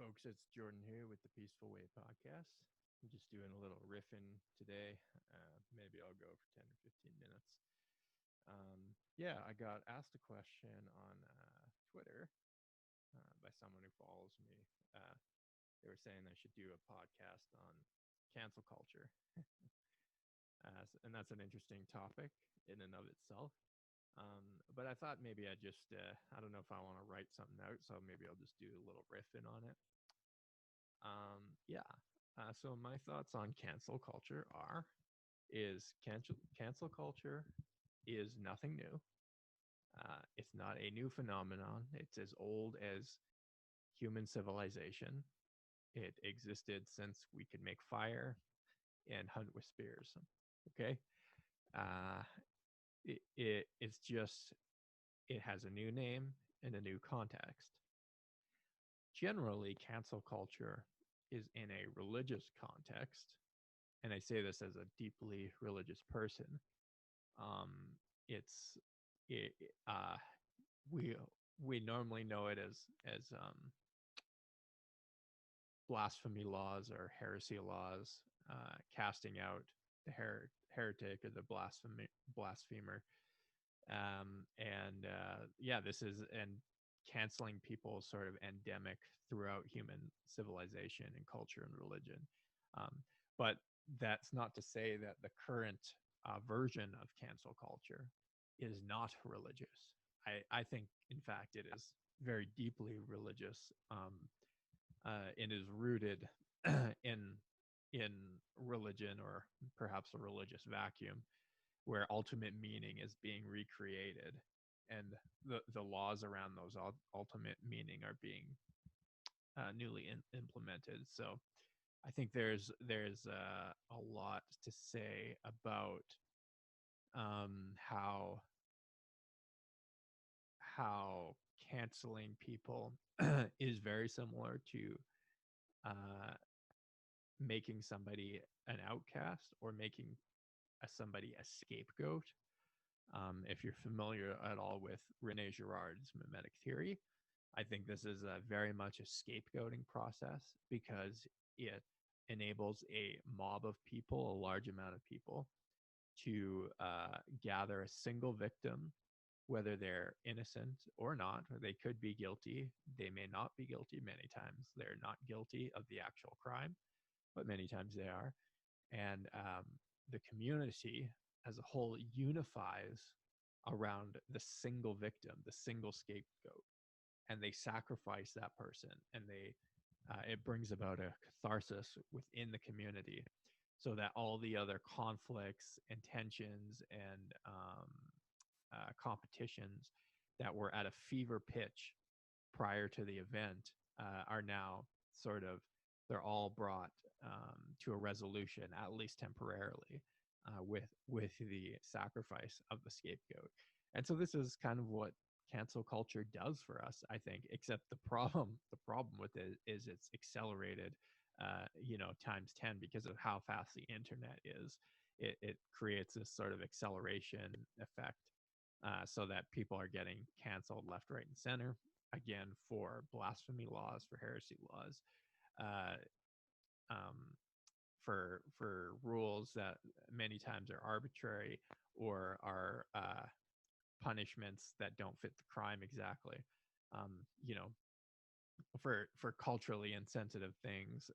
folks, it's Jordan here with the Peaceful Way podcast. I'm just doing a little riffing today. Maybe I'll go for 10 or 15 minutes. Yeah, I got asked a question on Twitter by someone who follows me. Uh, they were saying I should do a podcast on cancel culture. And that's an interesting topic in and of itself. But I thought maybe I don't know if I want to write something out, so maybe I'll just do a little riffing on it. Yeah. So my thoughts on cancel culture is cancel culture is nothing new. It's not a new phenomenon. It's as old as human civilization. It existed since we could make fire and hunt with spears. Okay. Uh, it's just, it has a new name and a new context. Generally, cancel culture is in a religious context, and I say this as a deeply religious person. Um, it's it, uh, we we normally know it as blasphemy laws or heresy laws, casting out the heretic or the blasphemer. And yeah, this is and canceling people sort of endemic throughout human civilization and culture and religion. Um, but that's not to say that the current version of cancel culture is not religious. I think, in fact, it is very deeply religious. And is rooted in in religion, or perhaps a religious vacuum, where ultimate meaning is being recreated, and the laws around those ultimate meaning are being newly implemented. So I think there's a lot to say about how canceling people is very similar to uh, making somebody an outcast, or making somebody a scapegoat. If you're familiar at all with Rene Girard's mimetic theory, I think this is very much a scapegoating process, because it enables a mob of people, a large amount of people, to gather a single victim, whether they're innocent or not. Or they could be guilty. They may not be guilty. Many times they're not guilty of the actual crime, but many times they are. And the community as a whole unifies around the single victim, the single scapegoat, and they sacrifice that person, and it brings about a catharsis within the community, so that all the other conflicts and tensions and competitions that were at a fever pitch prior to the event are now sort of, they're all brought to a resolution, at least temporarily, with the sacrifice of the scapegoat. And so this is kind of what cancel culture does for us, I think. Except the problem with it is it's accelerated, times 10, because of how fast the internet is. It creates this sort of acceleration effect, so that people are getting canceled left, right, and center, again, for blasphemy laws, for heresy laws, uh, um, for rules that many times are arbitrary, or are punishments that don't fit the crime exactly. Um, you know, for culturally insensitive things.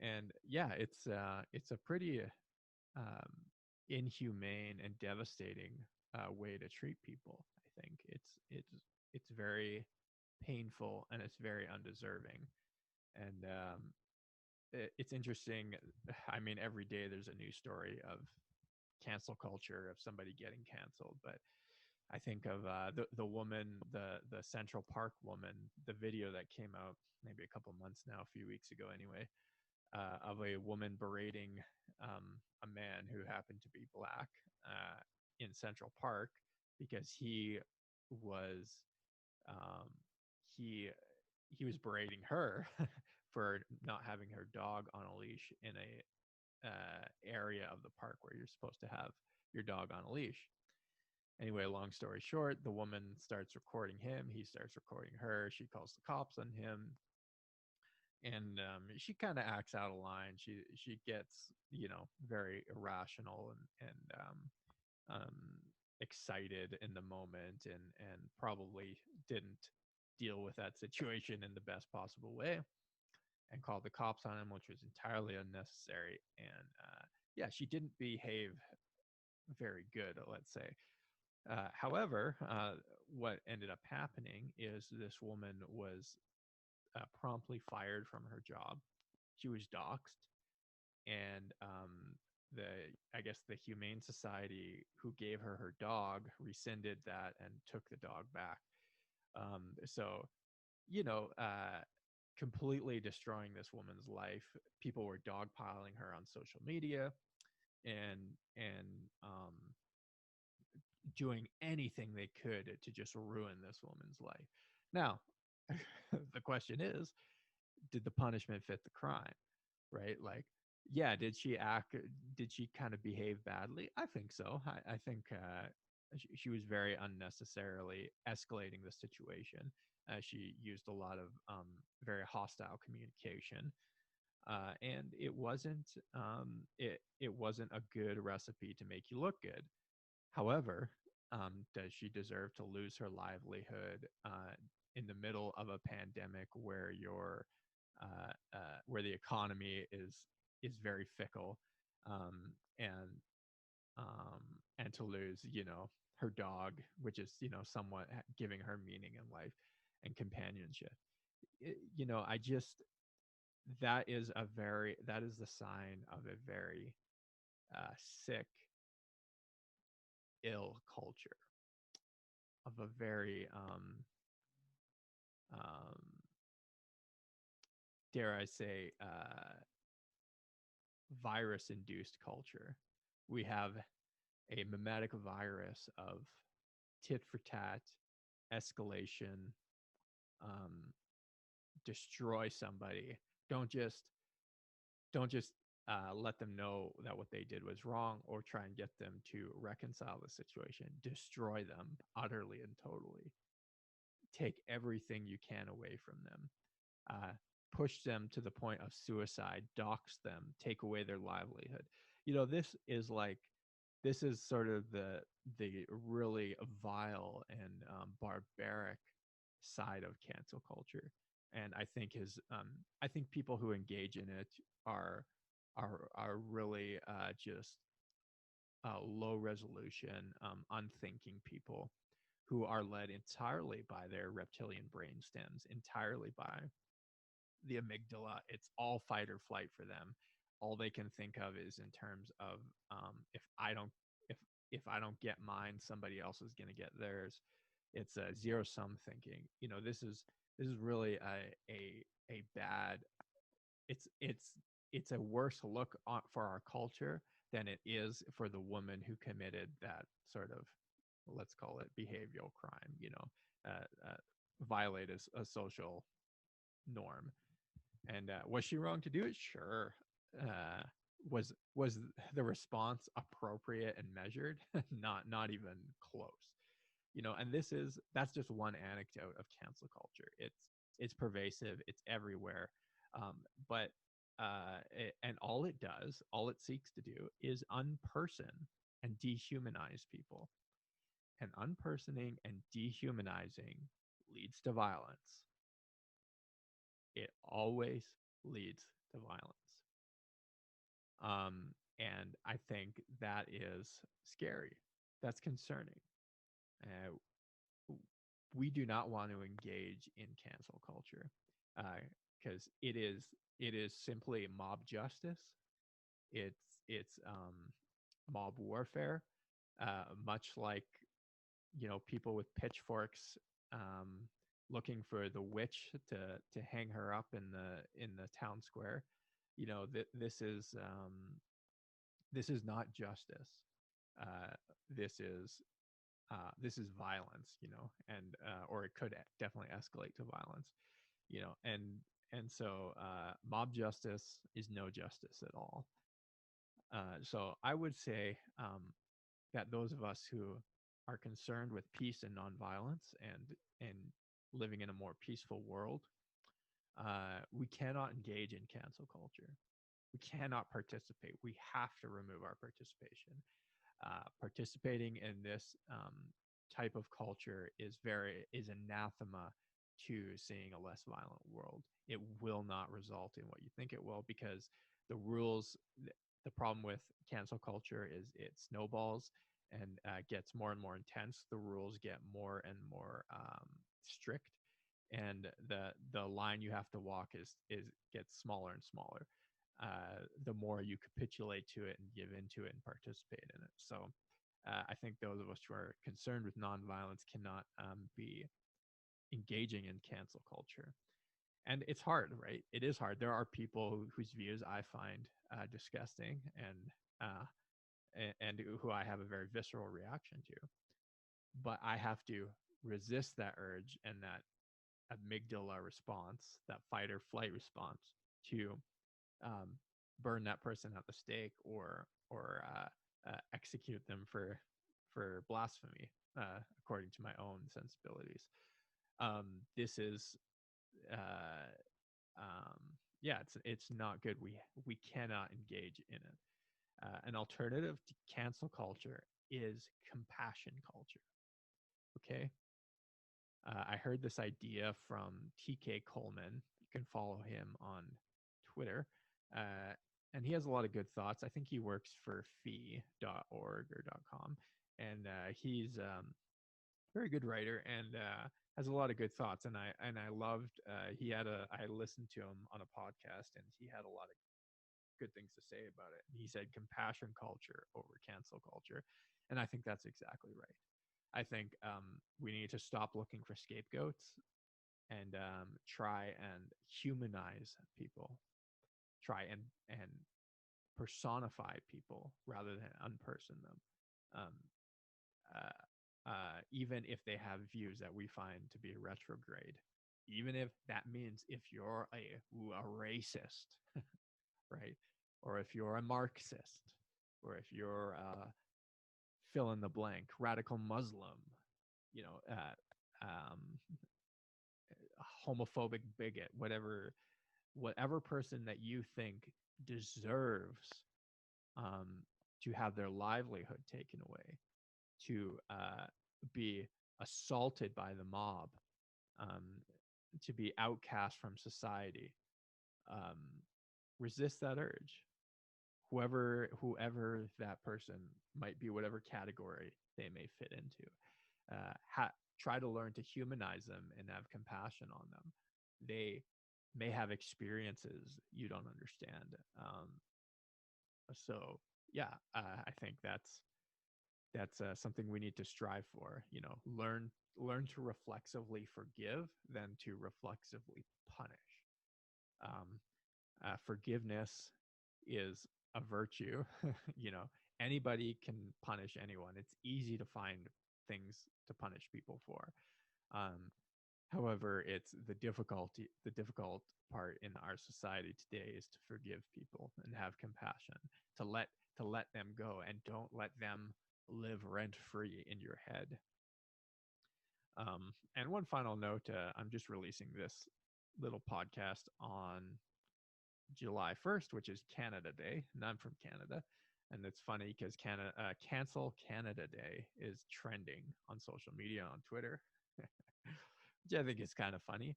And yeah, it's a pretty um, inhumane and devastating way to treat people. I think it's very painful, and it's very undeserving. And it's interesting. I mean, every day there's a new story of cancel culture, of somebody getting canceled. But I think of the woman, the Central Park woman, the video that came out maybe a couple months now, a few weeks ago anyway, of a woman berating a man who happened to be black in Central Park, because was um, he he was berating her for not having her dog on a leash in a area of the park where you're supposed to have your dog on a leash. Anyway, long story short, the woman starts recording him. He starts recording her. She calls the cops on him. and she kind of acts out of line. She gets, very irrational and excited in the moment, and probably didn't deal with that situation in the best possible way, and called the cops on him, which was entirely unnecessary. And yeah, she didn't behave very good, let's say. However, what ended up happening is this woman was promptly fired from her job. She was doxxed, and the I guess the Humane Society who gave her dog rescinded that and took the dog back. So you know, completely destroying this woman's life. People were dogpiling her on social media, and doing anything they could to just ruin this woman's life. Now, the question is, did the punishment fit the crime? Right? Like, yeah, did she kind of behave badly? I think so. I think she was very unnecessarily escalating the situation. She used a lot of very hostile communication, and it wasn't a good recipe to make you look good. However, does she deserve to lose her livelihood in the middle of a pandemic where where the economy is very fickle, um, and um, and to lose, her dog, which is, somewhat giving her meaning in life and companionship. I just that is the sign of a very sick, ill culture, of a very um, dare I say, virus induced culture. We have a mimetic virus of tit for tat, escalation, um, destroy somebody. Don't just don't just let them know that what they did was wrong, or try and get them to reconcile the situation. Destroy them utterly and totally. Take everything you can away from them. uh, Push them to the point of suicide, dox them, take away their livelihood. This is sort of the really vile and barbaric side of cancel culture, and I think people who engage in it are really just low resolution, unthinking people who are led entirely by their reptilian brain stems, entirely by the amygdala. It's all fight or flight for them. All they can think of is in terms of, if I don't if if I don't get mine, somebody else is going to get theirs. It's a zero sum thinking. This is really a bad. It's a worse look for our culture than it is for the woman who committed that sort of, let's call it, behavioral crime. Violate a social norm. And was she wrong to do it? Sure. Uh, was the response appropriate and measured? Not even close. And that's just one anecdote of cancel culture. It's pervasive. It's everywhere. But and all it seeks to do is unperson and dehumanize people. And unpersoning and dehumanizing leads to violence. It always leads to violence. And I think that is scary. That's concerning. Uh, we do not want to engage in cancel culture, because it is simply mob justice. It's mob warfare, much like, people with pitchforks, um, looking for the witch to hang her up in the town square. This is not justice. Uh, this is this is violence, and or it could definitely escalate to violence, and so mob justice is no justice at all. So I would say, that those of us who are concerned with peace and nonviolence, and living in a more peaceful world, We cannot engage in cancel culture. We cannot participate. We have to remove our participation. Participating in this type of culture is anathema to seeing a less violent world. It will not result in what you think it will, because the rules. The problem with cancel culture is it snowballs and gets more and more intense. The rules get more and more strict, and the line you have to walk is gets smaller and smaller. The more you capitulate to it and give into it and participate in it. So I think those of us who are concerned with nonviolence cannot be engaging in cancel culture. And it's hard, right? It is hard. There are people whose views I find disgusting uh, and who I have a very visceral reaction to. But I have to resist that urge and that amygdala response, that fight or flight response, to um, burn that person at the stake or execute them for blasphemy, according to my own sensibilities. This is uh, um, yeah, it's not good. We cannot engage in it. An alternative to cancel culture is compassion culture. Okay, I heard this idea from TK Coleman. You can follow him on Twitter. Uh, and he has a lot of good thoughts. I think he works for fee.org or .com. And he's a very good writer and has a lot of good thoughts. And I loved, I listened to him on a podcast and he had a lot of good things to say about it. He said compassion culture over cancel culture. And I think that's exactly right. I think we need to stop looking for scapegoats and try and humanize people, try and personify people rather than unperson them. Um, Even if they have views that we find to be retrograde, even if that means if you're a racist, right, or if you're a Marxist, or if you're fill in the blank, radical Muslim, you know, homophobic bigot, whatever person that you think deserves um, to have their livelihood taken away, to be assaulted by the mob, um, to be outcast from society. Um, Resist that urge. Whoever that person might be, whatever category they may fit into, try to learn to humanize them and have compassion on them. They may have experiences you don't understand. So yeah, I think that's something we need to strive for. You know, learn to reflexively forgive than to reflexively punish. Um, Forgiveness is a virtue. You know, anybody can punish anyone. It's easy to find things to punish people for. Um, However, it's the difficult part in our society today is to forgive people and have compassion, to let to let them go and don't let them live rent free in your head. And one final note, I'm just releasing this little podcast on July 1st, which is Canada Day, and I'm from Canada. And it's funny because Cancel Canada Day is trending on social media on Twitter, which I think is kind of funny.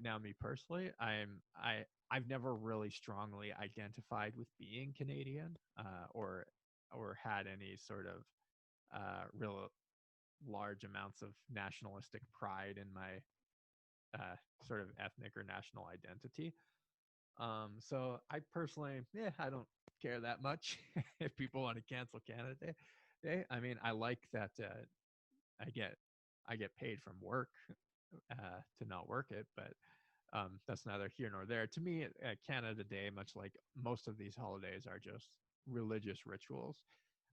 Now, me personally, I've never really strongly identified with being Canadian, or had any sort of real large amounts of nationalistic pride in my sort of ethnic or national identity. So I personally, I don't care that much if people want to cancel Canada Day. I mean, I like that I get I get paid from work to not work it, but that's neither here nor there. To me, Canada Day, much like most of these holidays, are just religious rituals,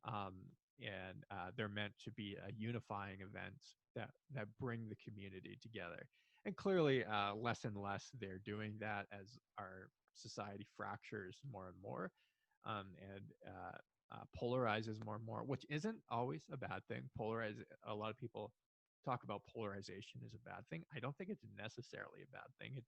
um, and they're meant to be a unifying event that bring the community together. And clearly, less and less they're doing that as our society fractures more and more, and polarizes more and more, which isn't always a bad thing. A lot of people talk about polarization as a bad thing. I don't think it's necessarily a bad thing.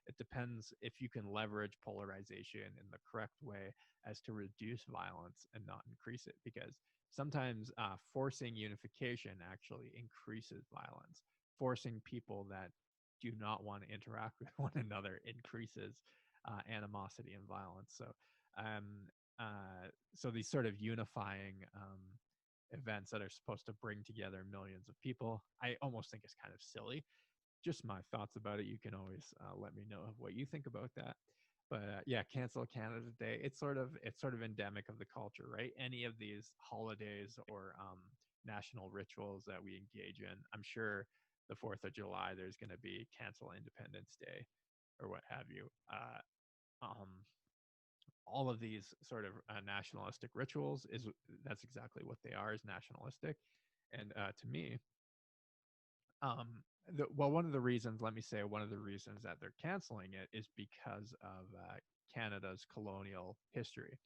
It depends if you can leverage polarization in the correct way as to reduce violence and not increase it. Because sometimes forcing unification actually increases violence. Forcing people that do not want to interact with one another increases animosity and violence. Um, so these sort of unifying events that are supposed to bring together millions of people, I almost think is kind of silly. Just my thoughts about it. You can always let me know what you think about that. But yeah, cancel Canada Day. It's sort of endemic of the culture, right? Any of these holidays or national rituals that we engage in. I'm sure the 4th of July there's going to be cancel Independence Day or what have you. All of these sort of nationalistic rituals is that's exactly what they are, is nationalistic. And to me, one of the reasons, let me say, one of the reasons that they're canceling it is because of Canada's colonial history.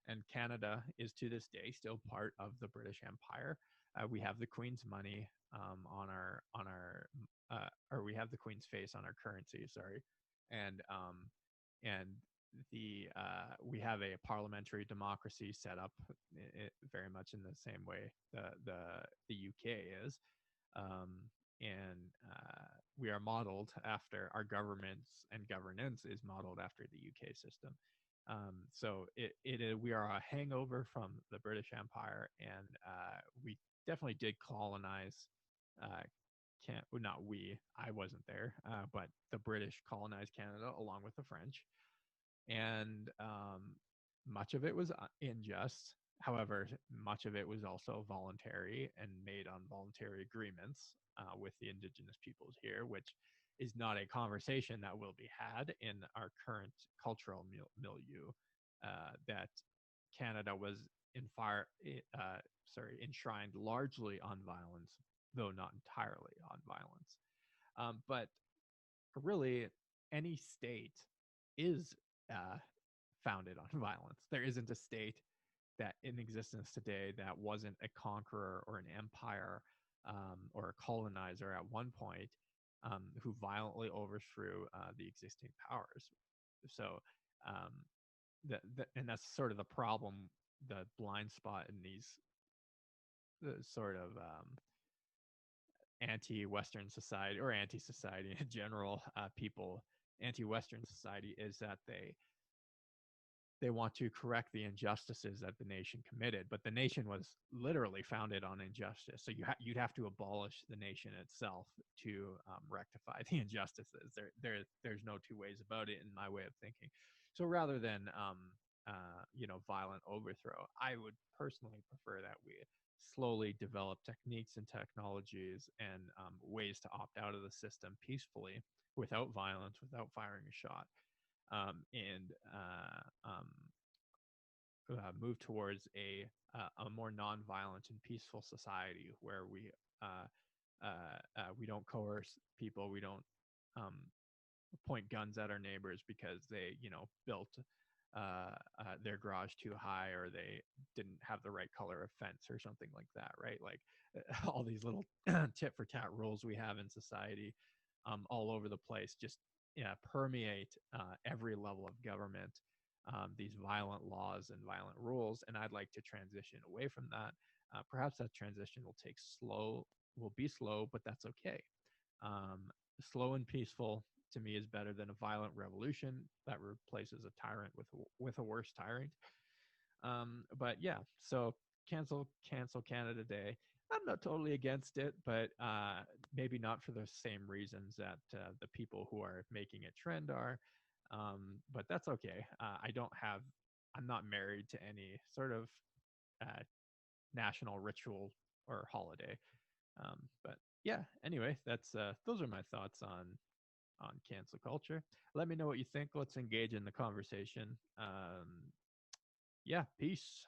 And Canada is to this day still part of the British Empire. We have the Queen's money or we have the Queen's face on our currency. Sorry, and the we have a parliamentary democracy set up very much in the same way the UK is. Um, and we are modeled after our governments, and governance is modeled after the UK system. So we are a hangover from the British Empire, and we definitely did colonize. Can't well, not we. I wasn't there, but the British colonized Canada along with the French, and much of it was unjust. However, much of it was also voluntary and made on voluntary agreements with the indigenous peoples here, which is not a conversation that will be had in our current cultural milieu. That Canada was in fire, enshrined largely on violence, though not entirely on violence. But really, any state is uh, founded on violence. There isn't a state that in existence today that wasn't a conqueror or an empire or a colonizer at one point who violently overthrew the existing powers. So, um, and that's sort of the problem, the blind spot in these sort of anti-Western society or anti-society in general people, anti-Western society, is that they want to correct the injustices that the nation committed, but the nation was literally founded on injustice. So you'd have to abolish the nation itself to rectify the injustices. There's no two ways about it in my way of thinking. So rather than violent overthrow, I would personally prefer that we slowly develop techniques and technologies and ways to opt out of the system peacefully, without violence, without firing a shot, and move towards a more nonviolent and peaceful society where we don't coerce people, we don't um, point guns at our neighbors because they built their garage too high, or they didn't have the right color of fence or something like that, right? Like all these little tit for tat rules we have in society all over the place just permeate every level of government, these violent laws and violent rules. And I'd like to transition away from that. Perhaps that transition will be slow, but that's okay. Slow and peaceful to me is better than a violent revolution that replaces a tyrant with a worse tyrant. But yeah, so cancel Canada Day. I'm not totally against it, but maybe not for the same reasons that the people who are making it trend are. But that's okay. I'm not married to any sort of uh, national ritual or holiday. But yeah, anyway, that's those are my thoughts on cancel culture. Let me know what you think. Let's engage in the conversation. Yeah, peace.